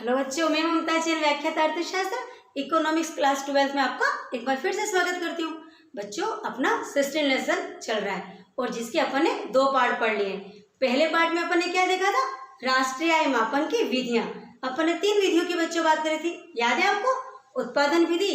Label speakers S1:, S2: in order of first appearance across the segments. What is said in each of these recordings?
S1: Hello बच्चों, मैं ममता जैन, व्याख्याता अर्थशास्त्र इकोनॉमिक्स क्लास 12 में आपका एक बार फिर से स्वागत करती हूँ। बच्चों, अपना 16 लेसन चल रहा है और जिसके अपन ने 2 पार्ट पढ़ लिए हैं। पहले पार्ट में अपन ने क्या देखा था? राष्ट्रीय आय मापन की विधियां। अपन ने 3 विधियों की बच्चों बात करी थी, याद है आपको? उत्पादन विधि,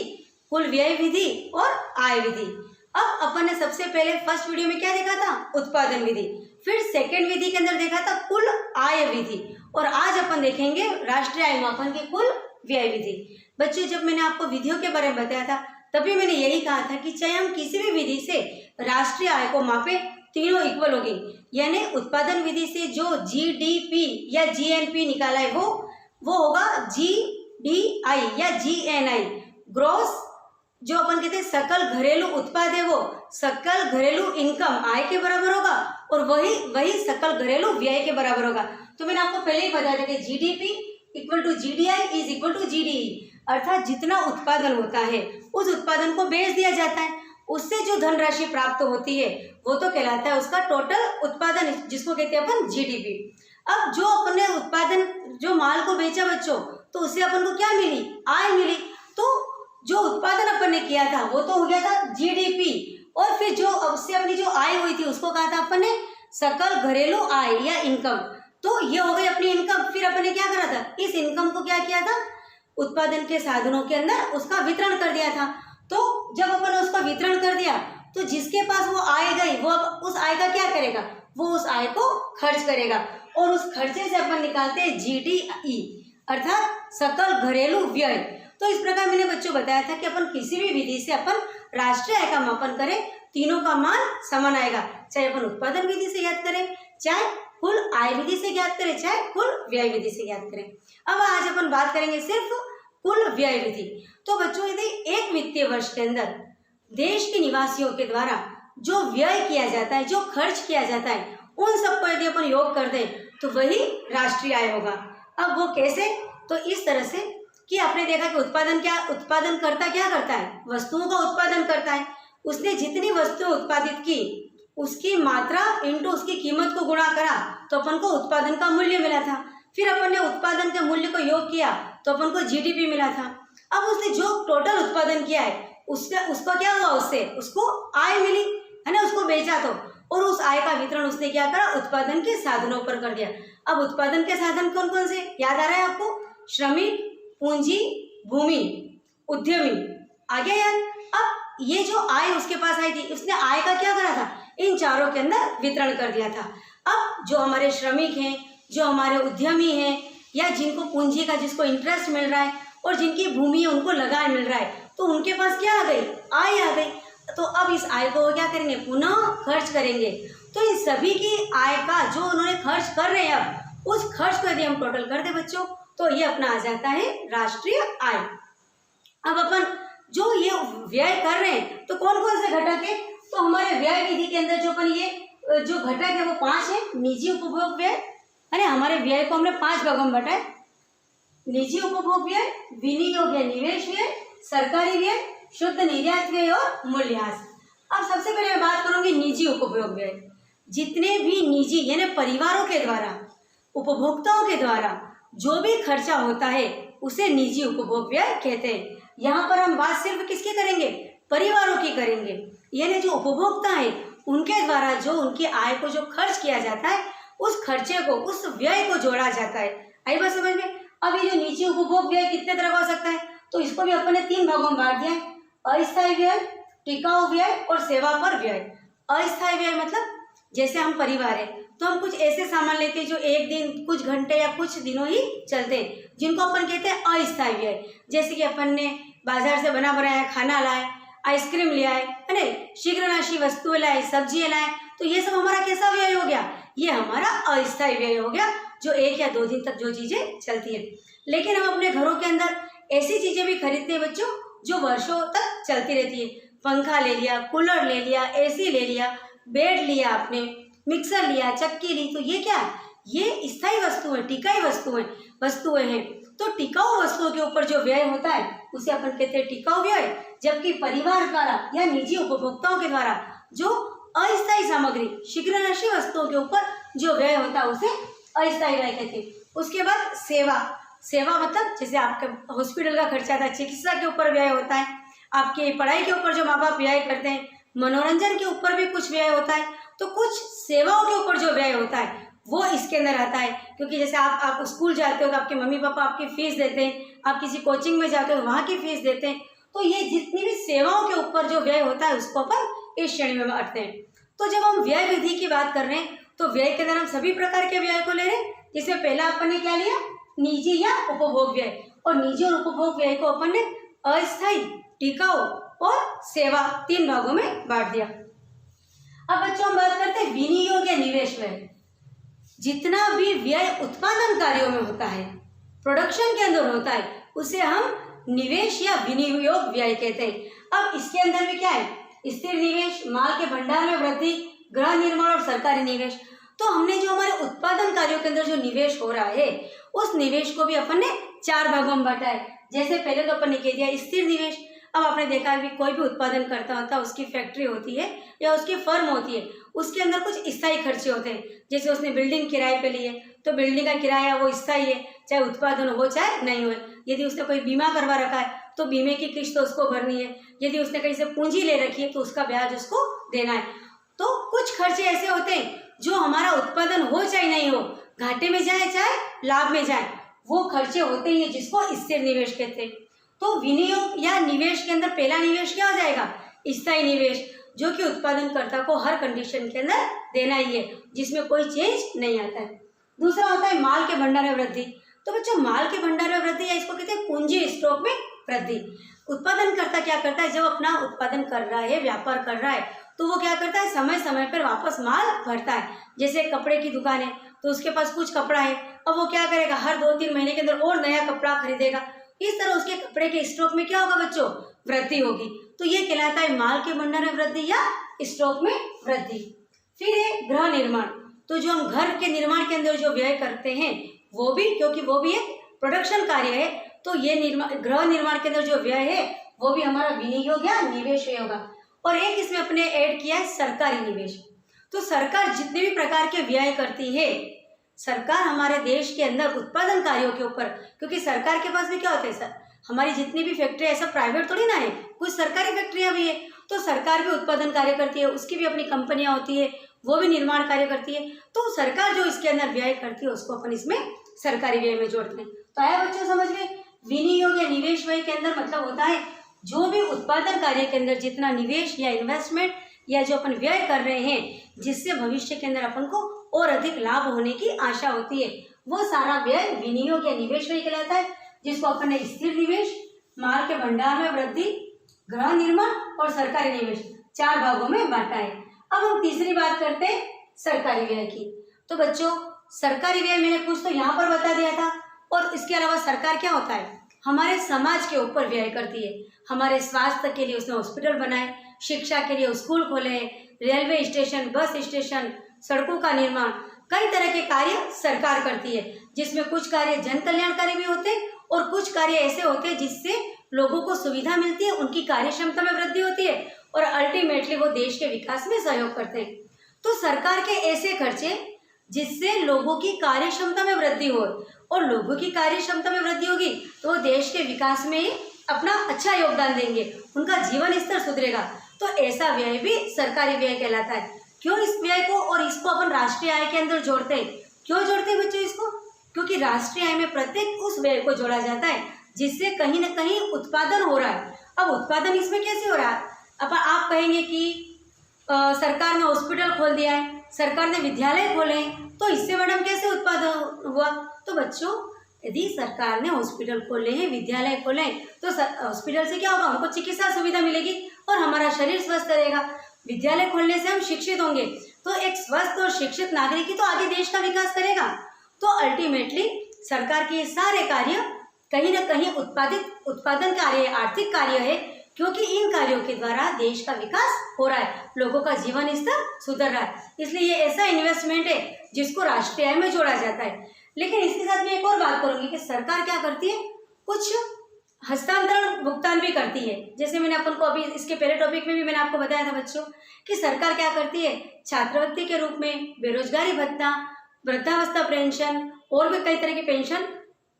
S1: कुल व्यय विधि और आय विधि। अब अपन ने सबसे पहले फर्स्ट वीडियो में क्या देखा था? उत्पादन विधि। फिर सेकेंड विधि के अंदर देखा था कुल आय विधि और आज अपन देखेंगे राष्ट्रीय आय मापन की कुल व्यय विधि। बच्चों, जब मैंने आपको विधियों के बारे में बताया था तभी मैंने यही कहा था कि चाहे हम किसी भी विधि से राष्ट्रीय आय को मापे, तीनों इक्वल होगी। यानी उत्पादन विधि से जो जीडीपी या जीएनपी निकाला है वो होगा जीडीआई या जीएनआई, ग्रॉस जो अपन कहते हैं सकल घरेलू उत्पाद है, वो सकल घरेलू इनकम आय के बराबर होगा और वही सकल घरेलू व्यय के बराबर होगा। तो मैंने आपको पहले ही बताया था कि GDP equal to GDI is equal to GDE, अर्थात जितना उत्पादन होता है उस उत्पादन को बेच दिया जाता है, उससे जो धनराशि प्राप्त होती है वो तो कहलाता है उसका टोटल उत्पादन, जिसको कहते हैं अपन जीडीपी। अब जो अपन ने उत्पादन जो माल को बेचा बच्चों, तो उससे अपन को क्या मिली? आय मिली। तो जो उत्पादन अपन ने किया था वो तो हो गया था जीडीपी और फिर जो उससे अपनी जो आय हुई थी उसको कहा था अपन ने सकल घरेलू आय या इनकम। तो ये हो गई अपनी इनकम। फिर अपन ने क्या करा था? इस इनकम को क्या किया था? उत्पादन के साधनों के अंदर उसका वितरण कर दिया था। तो जब अपन ने उसका वितरण कर दिया तो जिसके पास वो आय गई वो अब उस आय का क्या करेगा? वो उस आय को खर्च करेगा और उस खर्चे से अपन निकालते हैं जीडीई अर्थात सकल घरेलू व्यय। तो इस प्रकार मैंने बच्चों बताया था कि अपन किसी भी विधि से अपन राष्ट्रीय आय का मापन करें, तीनों का मान समान आएगा। चाहे अपन उत्पादन विधि से ज्ञात करें, चाहे कुल आय विधि से ज्ञात करें, चाहे कुल व्यय विधि से ज्ञात करें। अब आज अपन बात करेंगे सिर्फ कुल व्यय विधि। तो बच्चों, यदि एक वित्तीय वर्ष के अंदर देश के निवासियों के द्वारा जो व्यय किया जाता है, जो खर्च किया जाता है, उन सबको यदि अपन योग कर दें तो वही राष्ट्रीय आय होगा। अब वो कैसे? तो इस तरह से कि आपने देखा कि उत्पादनकर्ता क्या करता है? वस्तुओं का उत्पादन करता है। उसने जितनी वस्तुएं उत्पादित की उसकी मात्रा इंटू उसकी कीमत को गुणा करा तो अपन को उत्पादन का मूल्य मिला था। फिर अपन ने उत्पादन के मूल्य को योग किया तो अपन को जीडीपी मिला था। अब उसने जो टोटल उत्पादन किया है उसका क्या हुआ? उससे उसको आय मिली है ना, उसको बेचा तो, और उस आय का वितरण उसने क्या करा? उत्पादन के साधनों पर कर दिया। अब उत्पादन के साधन कौन कौन से याद आ रहा है आपको? श्रमिक, पूंजी, भूमि, उद्यमी, आ गया याद? अब ये जो आय उसके पास आई थी, उसने आय का क्या करा था? इन चारों के अंदर वितरण कर दिया था। अब जो हमारे श्रमिक हैं, जो हमारे उद्यमी हैं, या जिनको पूंजी का जिसको इंटरेस्ट मिल रहा है और जिनकी भूमि है उनको लगान मिल रहा है, तो उनके पास क्या आ गई? आय आ गई। तो अब इस आय को क्या करेंगे? पुनः खर्च करेंगे। तो इन सभी की आय का जो उन्होंने खर्च कर रहे हैं, अब उस खर्च को यदि हम टोटल कर दे बच्चों तो ये अपना आ जाता है राष्ट्रीय आय। अब अपन जो ये व्यय कर रहे हैं तो कौन कौन से घटक है? तो हमारे व्यय विधि के अंदर जो अपन ये जो घटक है वो 5 है। निजी उपभोग व्यय, अरे हमारे व्यय को हमने 5 भागों में बांटा है। निजी उपभोग व्यय, विनियोग या निवेश व्यय, सरकारी व्यय, शुद्ध निर्यात व्यय और मूल्यह्रास। अब सबसे पहले मैं बात करूंगी निजी उपभोग व्यय। जितने भी निजी यानी परिवारों के द्वारा, उपभोक्ताओं के द्वारा जो भी खर्चा होता है उसे निजी उपभोग व्यय कहते हैं। यहाँ पर हम बात सिर्फ किसकी करेंगे? परिवारों की करेंगे। यानी जो उपभोक्ता है उनके द्वारा जो उनकी आय को जो खर्च किया जाता है उस खर्चे को, उस व्यय को जोड़ा जाता है। आई बात समझ में? अब ये जो निजी उपभोग व्यय कितने तरह का हो सकता है? तो इसको भी अपन ने 3 भागों में बांट दिया है। अस्थायी व्यय, टिकाऊ व्यय और सेवा पर व्यय। अस्थायी व्यय मतलब जैसे हम परिवार है तो हम कुछ ऐसे सामान लेते हैं जो एक दिन, कुछ घंटे या कुछ दिनों ही चलते हैं, जिनको अपन कहते हैं अस्थायी व्यय। जैसे कि अपन ने बाजार से बना बनाया खाना लाए, आइसक्रीम ले आए, है ना, शीघ्रनाशी वस्तुएं लाए, सब्जियां लाए, तो ये सब हमारा कैसा व्यय हो गया? ये हमारा अस्थायी व्यय हो गया, जो 1 या 2 दिन तक जो चीजें चलती है। लेकिन हम अपने घरों के अंदर ऐसी चीजें भी खरीदते हैं बच्चों जो वर्षों तक चलती रहती है। पंखा ले लिया, कूलर ले लिया, एसी ले लिया, बेड लिया, आपने मिक्सर लिया, चक्की ली, तो ये क्या है? ये स्थायी वस्तुएं, टिकाऊ वस्तुएं हैं। तो टिकाऊ वस्तुओं के ऊपर जो व्यय होता है उसे अपन कहते हैं टिकाऊ व्यय। जबकि परिवार द्वारा या निजी उपभोक्ताओं के द्वारा जो अस्थायी सामग्री, शीघ्रनाशी वस्तुओं के ऊपर जो व्यय होता है उसे अस्थायी व्यय कहते हैं। उसके बाद सेवा, सेवा मतलब जैसे आपके हॉस्पिटल का खर्चा था, चिकित्सा के ऊपर व्यय होता है, आपकी पढ़ाई के ऊपर जो माँ बाप व्यय करते हैं, मनोरंजन के ऊपर भी कुछ व्यय होता है, तो कुछ सेवाओं के ऊपर जो व्यय होता है वो इसके अंदर आता है। क्योंकि जैसे आप स्कूल जाते हो तो आपके मम्मी पापा आपकी फीस देते हैं, आप किसी कोचिंग में जाते हो वहाँ की फीस देते हैं, तो ये जितनी भी सेवाओं के ऊपर जो व्यय होता है उसको अपन इस श्रेणी में बांटते हैं। तो जब हम व्यय विधि की बात कर रहे हैं तो व्यय के अंदर हम सभी प्रकार के व्यय को ले रहे हैं, जिसमें पहला अपन ने क्या लिया, निजी या उपभोग व्यय, और निजी और उपभोग व्यय को अपन ने अस्थायी, टिकाऊ और सेवा 3 भागों में बांट दिया। अब बच्चों हम बात करते हैं विनियोग या निवेश व्यय। जितना भी व्यय उत्पादन कार्यों में होता है, प्रोडक्शन के अंदर होता है, उसे हम निवेश या विनियोग व्यय कहते हैं। अब इसके अंदर भी क्या है, स्थिर निवेश, माल के भंडार में वृद्धि, गृह निर्माण और सरकारी निवेश। तो हमने जो हमारे उत्पादन कार्यों के अंदर जो निवेश हो रहा है उस निवेश को भी अपन ने 4 भागों में बांटा है। जैसे पहले तो अपन ने कह दिया स्थिर निवेश। अब आपने देखा है कि कोई भी उत्पादन करता होता है, उसकी फैक्ट्री होती है या उसकी फर्म होती है, उसके अंदर कुछ स्थायी खर्चे होते हैं। जैसे उसने बिल्डिंग किराए पे ली है तो बिल्डिंग का किराया वो स्थायी है, चाहे उत्पादन हो चाहे नहीं हो। यदि उसने कोई बीमा करवा रखा है तो बीमे की किस्त तो उसको भरनी है। यदि उसने कहीं से पूंजी ले रखी है तो उसका ब्याज उसको देना है। तो कुछ खर्चे ऐसे होते हैं जो हमारा उत्पादन हो चाहे नहीं हो, घाटे में जाए चाहे लाभ में जाए, वो खर्चे होते ही है, जिसको स्थिर निवेश कहते हैं। तो विनियोग या निवेश के अंदर पहला निवेश क्या हो जाएगा, स्थायी निवेश, जो कि उत्पादनकर्ता को हर कंडीशन के अंदर देना ही है, जिसमें कोई चेंज नहीं आता है। दूसरा होता है माल के भंडार में वृद्धि। तो बच्चों माल के भंडार में वृद्धि या इसको कहते हैं पूंजी स्टॉक में वृद्धि। उत्पादनकर्ता क्या करता है, जब अपना उत्पादन कर रहा है, व्यापार कर रहा है, तो वो क्या करता है, समय समय पर वापस माल भरता है। जैसे कपड़े की दुकान है तो उसके पास कुछ कपड़ा है, अब वो क्या करेगा, हर 2-3 महीने के अंदर और नया कपड़ा खरीदेगा। इस तरह उसके कपड़े के स्टॉक में क्या होगा बच्चों, वृद्धि होगी। तो ये कहलाता है माल के भंडार में वृद्धि या स्टॉक में वृद्धि। फिर है गृह निर्माण। तो जो हम घर के निर्माण के अंदर जो व्यय करते हैं वो भी, क्योंकि वो भी एक प्रोडक्शन कार्य है, तो ये गृह निर्माण के अंदर जो व्यय है वो भी हमारा विनियोग या निवेश व्यय होगा। और एक इसमें अपने ऐड किया है सरकारी निवेश। तो सरकार जितने भी प्रकार के व्यय करती है, सरकार हमारे देश के अंदर उत्पादन कार्यों के ऊपर, क्योंकि सरकार के पास भी क्या होता है सर, हमारी जितनी भी फैक्ट्री ऐसा प्राइवेट थोड़ी ना है, कुछ सरकारी फैक्ट्रियां भी है, तो सरकार भी उत्पादन कार्य करती है, उसकी भी अपनी कंपनियां होती है, वो भी निर्माण कार्य करती है। तो सरकार जो इसके अंदर व्यय करती है उसको अपन इसमें सरकारी व्यय में जोड़ते हैं। तो आया बच्चों समझ में, विनियोग या निवेश व्यय के अंदर मतलब होता है जो भी उत्पादन कार्य के अंदर जितना निवेश या इन्वेस्टमेंट या जो अपन व्यय कर रहे हैं, जिससे भविष्य के अंदर अपन को और अधिक लाभ होने की आशा होती है, वो सारा व्यय विनियोग या निवेश व्यय कहलाता है, जिसको अपन ने स्थिर निवेश, माल के भंडार में वृद्धि, गृह निर्माण और सरकारी निवेश 4 भागों में बांटा है। अब हम तीसरी बात करते हैं सरकारी व्यय की। तो बच्चों सरकारी व्यय मैंने कुछ तो यहाँ पर बता दिया था, और इसके अलावा सरकार क्या होता है, हमारे समाज के ऊपर व्यय करती है। हमारे स्वास्थ्य के लिए उसने हॉस्पिटल बनाए, शिक्षा के लिए स्कूल खोले, रेलवे स्टेशन, बस स्टेशन, सड़कों का निर्माण, कई तरह के कार्य सरकार करती है, जिसमें कुछ कार्य जन कल्याणकारी भी होते हैं और कुछ कार्य ऐसे होते हैं जिससे लोगों को सुविधा मिलती है, उनकी कार्य क्षमता में वृद्धि होती है और अल्टीमेटली वो देश के विकास में सहयोग करते हैं। तो सरकार के ऐसे खर्चे जिससे लोगों की कार्य क्षमता में वृद्धि हो, और लोगों की कार्य क्षमता में वृद्धि होगी तो वो देश के विकास में ही अपना अच्छा योगदान देंगे, उनका जीवन स्तर सुधरेगा। तो ऐसा व्यय भी सरकारी व्यय कहलाता है। क्यों इस व्यय को और इसको अपन राष्ट्रीय आय के अंदर जोड़ते हैं, क्यों जोड़ते हैं बच्चों इसको, क्योंकि राष्ट्रीय आय में प्रत्येक उस व्यय को जोड़ा जाता है जिससे कहीं ना कहीं उत्पादन हो रहा है। अब उत्पादन इसमें कैसे हो रहा है, अब आप कहेंगे कि सरकार ने हॉस्पिटल खोल दिया है, सरकार ने विद्यालय खोले हैं, तो इससे मैडम कैसे उत्पादन हुआ। तो बच्चों यदि सरकार ने हॉस्पिटल खोले हैं, विद्यालय खोले हैं, तो हॉस्पिटल से क्या होगा, हमको चिकित्सा सुविधा मिलेगी और हमारा शरीर स्वस्थ रहेगा। विद्यालय खोलने से हम शिक्षित होंगे, तो एक स्वस्थ और शिक्षित नागरिक ही तो आगे देश का विकास करेगा। तो अल्टीमेटली सरकार के ये सारे कार्य कहीं ना कहीं उत्पादन कार्य, आर्थिक कार्य है, क्योंकि इन कार्यों के द्वारा देश का विकास हो रहा है, लोगों का जीवन स्तर सुधर रहा है। इसलिए ये ऐसा इन्वेस्टमेंट है जिसको राष्ट्रीय आय में जोड़ा जाता है। लेकिन इसके साथ मैं एक और बात करूंगी कि सरकार क्या करती है, कुछ हस्तांतरण भुगतान भी करती है। जैसे मैंने अपन को अभी इसके पहले टॉपिक में भी मैंने आपको बताया था बच्चों कि सरकार क्या करती है, छात्रवृत्ति के रूप में बेरोजगारी भत्ता, वृद्धावस्था पेंशन और भी कई तरह की पेंशन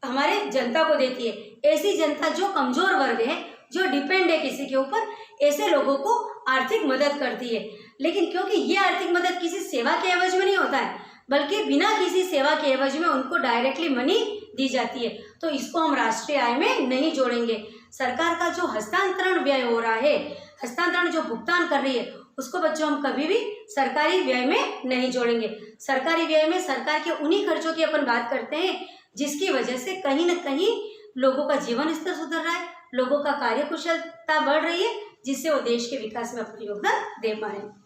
S1: हमारे जनता को देती है। ऐसी जनता जो कमजोर वर्ग है, जो डिपेंड है किसी के ऊपर, ऐसे लोगों को आर्थिक मदद करती है। लेकिन क्योंकि ये आर्थिक मदद किसी सेवा के एवज में नहीं होता है, बल्कि बिना किसी सेवा के एवज में उनको डायरेक्टली मनी दी जाती है, तो इसको हम राष्ट्रीय आय में नहीं जोड़ेंगे। सरकार का जो हस्तांतरण व्यय हो रहा है, हस्तांतरण जो भुगतान कर रही है, उसको बच्चों हम कभी भी सरकारी व्यय में नहीं जोड़ेंगे। सरकारी व्यय में सरकार के उन्हीं खर्चों की अपन बात करते हैं जिसकी वजह से कहीं न कहीं लोगों का जीवन स्तर सुधर रहा है, लोगों का कार्यकुशलता बढ़ रही है, जिससे वो देश के विकास में अपना योगदान दे पा रहे हैं।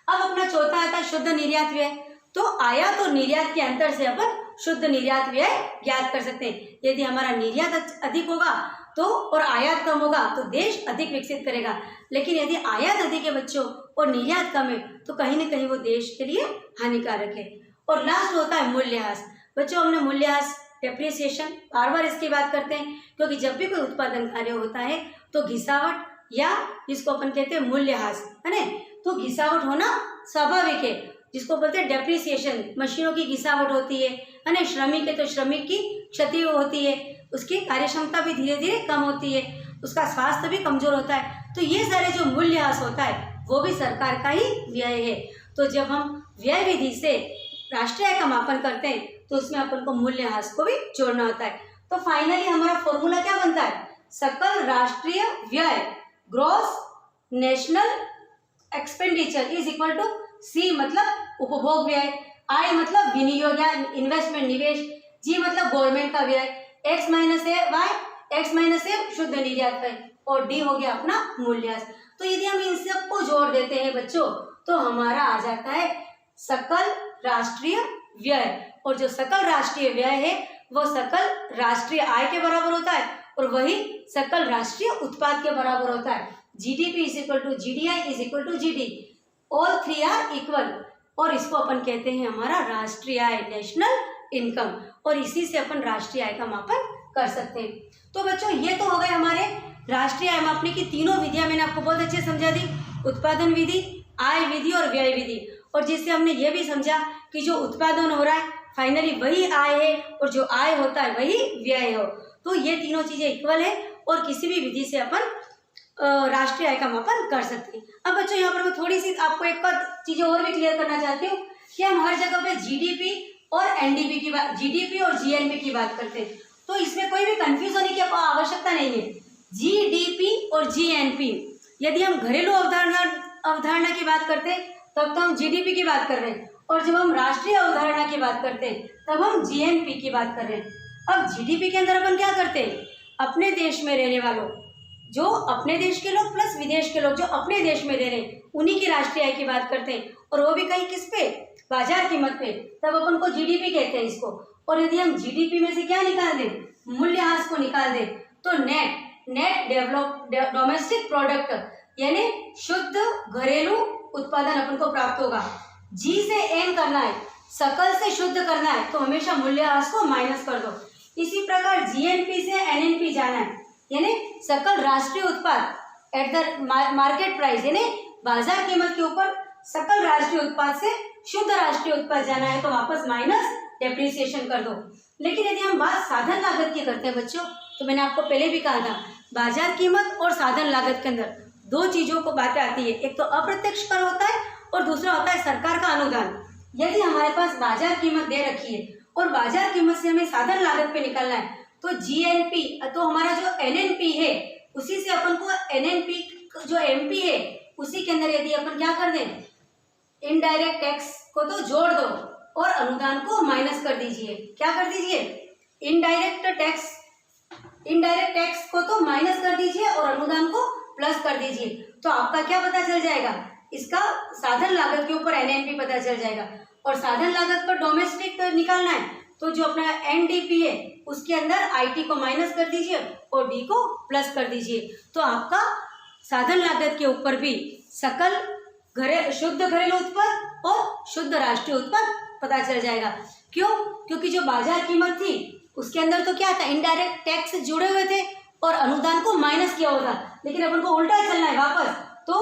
S1: अब अपना चौथा आता है शुद्ध निर्यात व्यय। तो आयात और निर्यात के अंतर से अपन शुद्ध निर्यात व्यय ज्ञात कर सकते हैं। यदि हमारा निर्यात अधिक होगा तो और आयात कम होगा तो देश अधिक विकसित करेगा, लेकिन यदि आयात अधिक है बच्चों और निर्यात कम है तो कहीं न कहीं वो देश के लिए हानिकारक है। और लास्ट होता है मूल्यह्रास। बच्चों, हमने मूल्यह्रास, डेप्रिसिएशन बार बार इसकी बात करते हैं, क्योंकि जब भी कोई उत्पादन कार्य होता है तो घिसावट या जिसको अपन कहते हैं मूल्यह्रास, है ना, तो घिसावट होना स्वाभाविक है, जिसको बोलते हैं डेप्रिसिएशन। मशीनों की घिसावट होती है ना, श्रमिक है तो श्रमिक की क्षति होती है, उसकी कार्यक्षमता भी धीरे धीरे कम होती है, उसका स्वास्थ्य भी कमजोर होता है। तो ये सारे जो मूल्यह्रास होता है वो भी सरकार का ही व्यय है। तो जब हम व्यय विधि से राष्ट्रीय आय का मापन करते हैं तो उसमें अपन को मूल्यह्रास को भी जोड़ना होता है। तो फाइनली हमारा फॉर्मूला क्या बनता है? सकल राष्ट्रीय व्यय, gross national expenditure is equal to C मतलब उपभोग व्यय, आई मतलब विनियोग या इन्वेस्टमेंट निवेश, जी मतलब गवर्नमेंट का व्यय, एक्स माइनस ए वाई, एक्स माइनस ए शुद्ध निर्यात व्यय, और डी हो गया अपना मूल्यह्रास। तो यदि हम इन सबको जोड़ देते हैं बच्चों तो हमारा आ जाता है सकल राष्ट्रीय व्यय। और जो सकल राष्ट्रीय व्यय है वो सकल राष्ट्रीय आय के बराबर होता है और वही सकल राष्ट्रीय उत्पाद के बराबर होता है। GDP is equal to GDI is equal to GD, all three are equal, और इसको अपन कहते हैं हमारा राष्ट्रीय आय, नेशनल इनकम, और इसी से अपन राष्ट्रीय आय का मापन कर सकते हैं। तो बच्चों ये तो हो गए हमारे राष्ट्रीय आय मापने की तीनों विधियां, मैंने आपको बहुत अच्छे समझा दी, उत्पादन विधि, आय विधि और व्यय विधि, और जिससे हमने ये भी समझा कि जो उत्पादन हो रहा है फाइनली वही आय है और जो आय होता है वही व्यय हो। तो ये तीनों चीजें इक्वल है और किसी भी विधि से अपन राष्ट्रीय आय का मापन कर सकते हैं। अब बच्चों यहाँ पर मैं थोड़ी सी आपको एक चीजें और भी क्लियर करना चाहती हूँ कि हम हर जगह पे जीडीपी और एनडीपी की बात, जीडीपी और जीएनपी की बात करते हैं, तो इसमें कोई भी कंफ्यूज होने की आवश्यकता नहीं है। जीडीपी और जीएनपी, यदि हम घरेलू अवधारणा की बात करते हैं तब तो हम जीडीपी की बात कर रहे हैं, और जब हम राष्ट्रीय अवधारणा की बात करते हैं तब हम जीएनपी की बात कर रहे हैं। अब जीडीपी के अंदर अपन क्या करते हैं? अपने देश में रहने वालों, जो अपने देश के लोग प्लस विदेश के लोग जो अपने देश में रह रहे हैं, उन्हीं की राष्ट्रीय आय की बात करते हैं, और वो भी कहीं किस पे? बाजार कीमत पे, तब अपन को जीडीपी कहते हैं इसको। और यदि हम जीडीपी में से क्या निकाल दें? मूल्यह्रास को निकाल दें, तो नेट डोमेस्टिक प्रोडक्ट यानी शुद्ध घरेलू उत्पादन अपन को प्राप्त होगा। जी से एन करना है, सकल से शुद्ध करना है, तो हमेशा मूल्यह्रास को माइनस कर दो। इसी प्रकार जीएनपी से एनएनपी जाना है, यानी सकल राष्ट्रीय उत्पाद एट द मार्केट प्राइस, यानी बाजार कीमत के ऊपर सकल राष्ट्रीय उत्पाद से शुद्ध राष्ट्रीय उत्पाद जाना है, तो वापस माइनस डेप्रिसिएशन कर दो। लेकिन यदि हम बात साधन लागत की करते हैं बच्चों, तो मैंने आपको पहले भी कहा था बाजार कीमत और साधन लागत के अंदर दो चीजों को बातें आती है, एक तो अप्रत्यक्ष कर होता है और दूसरा होता है सरकार का अनुदान। यदि हमारे पास बाजार कीमत दे रखी है और बाजार कीमत से हमें साधन लागत पे निकलना है, तो जीएनपी, तो हमारा जो एनएनपी है उसी से अपन को एनएनपी जो एमपी है उसी के अंदर यदि अपन क्या कर दें, इनडायरेक्ट टैक्स को तो जोड़ दो और अनुदान को माइनस कर दीजिए। क्या कर दीजिए? इनडायरेक्ट टैक्स को तो माइनस कर दीजिए और अनुदान को प्लस कर दीजिए, तो आपका क्या पता चल जाएगा? इसका साधन लागत के ऊपर एनएनपी पता चल जाएगा। और साधन लागत पर डोमेस्टिक निकालना है तो जो अपना एनडीपी है उसके अंदर आईटी को माइनस कर दीजिए और डी को प्लस कर दीजिए, तो आपका साधन लागत के ऊपर भी सकल शुद्ध घरेलू उत्पाद और शुद्ध राष्ट्रीय उत्पाद पता चल जाएगा। क्यों? क्योंकि जो बाजार कीमत थी उसके अंदर तो क्या था, इनडायरेक्ट टैक्स जुड़े हुए थे और अनुदान को माइनस किया हुआ था, लेकिन अपन को उल्टा चलना है वापस, तो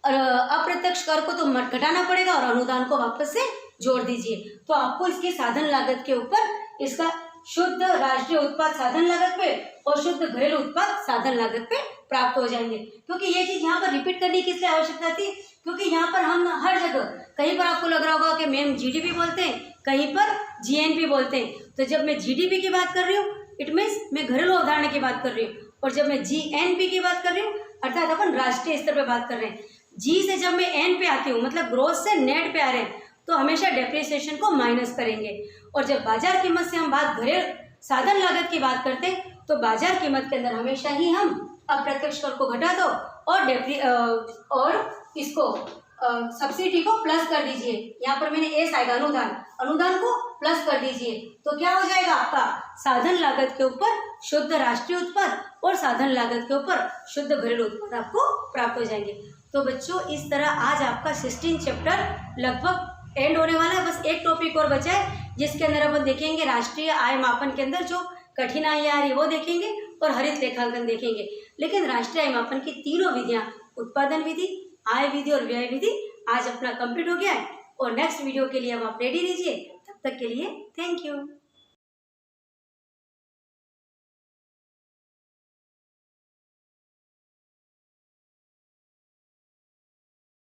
S1: अप्रत्यक्ष कर को तो घटाना पड़ेगा और अनुदान को वापस से जोड़ दीजिए, तो आपको इसके साधन लागत के ऊपर इसका शुद्ध राष्ट्रीय उत्पाद साधन लागत पे और शुद्ध घरेलू उत्पाद साधन लागत पे प्राप्त हो जाएंगे। क्योंकि ये चीज यहाँ पर रिपीट करने की इसलिए आवश्यकता थी क्योंकि यहाँ पर हम हर जगह, कहीं पर आपको लग रहा होगा कि मैम जीडीपी बोलते हैं, कहीं पर जीएनपी बोलते हैं। तो जब मैं जीडीपी की बात कर रही हूँ इट मीन्स मैं घरेलू अवधारणा की बात कर रही हूँ, और जब मैं जीएनपी की बात कर रही हूँ अर्थात अपन राष्ट्रीय स्तर पे बात कर रहे हैं। जी से जब मैं एन पे आती हूँ मतलब ग्रोथ से नेट पे आ रहे हैं तो हमेशा डेप्रिसिएशन को माइनस करेंगे। और जब बाजार कीमत से हम बात घरेलू साधन लागत की बात करते हैं तो बाजार कीमत के अंदर हमेशा ही हम अप्रत्यक्ष कर को घटा दो और इसको सब्सिडी को प्लस कर दीजिए। यहाँ पर मैंने एस आएगा अनुदान को प्लस कर दीजिए तो क्या हो जाएगा आपका साधन लागत के ऊपर शुद्ध राष्ट्रीय उत्पाद और साधन लागत के ऊपर शुद्ध घरेलू उत्पाद आपको प्राप्त हो जाएंगे। तो बच्चों इस तरह आज आपका 16 चैप्टर लगभग एंड होने वाला है। बस एक टॉपिक और बचा है जिसके अंदर अपन देखेंगे राष्ट्रीय आय मापन के अंदर जो कठिनाइयाँ आ रही वो देखेंगे और हरित रेखांकन देखेंगे। लेकिन राष्ट्रीय आय मापन की तीनों विधियाँ उत्पादन विधि, आय विधि और व्यय विधि आज अपना कंप्लीट हो गया है और नेक्स्ट वीडियो के लिए अब आप रेडी रहिए। तब तक के लिए थैंक यू।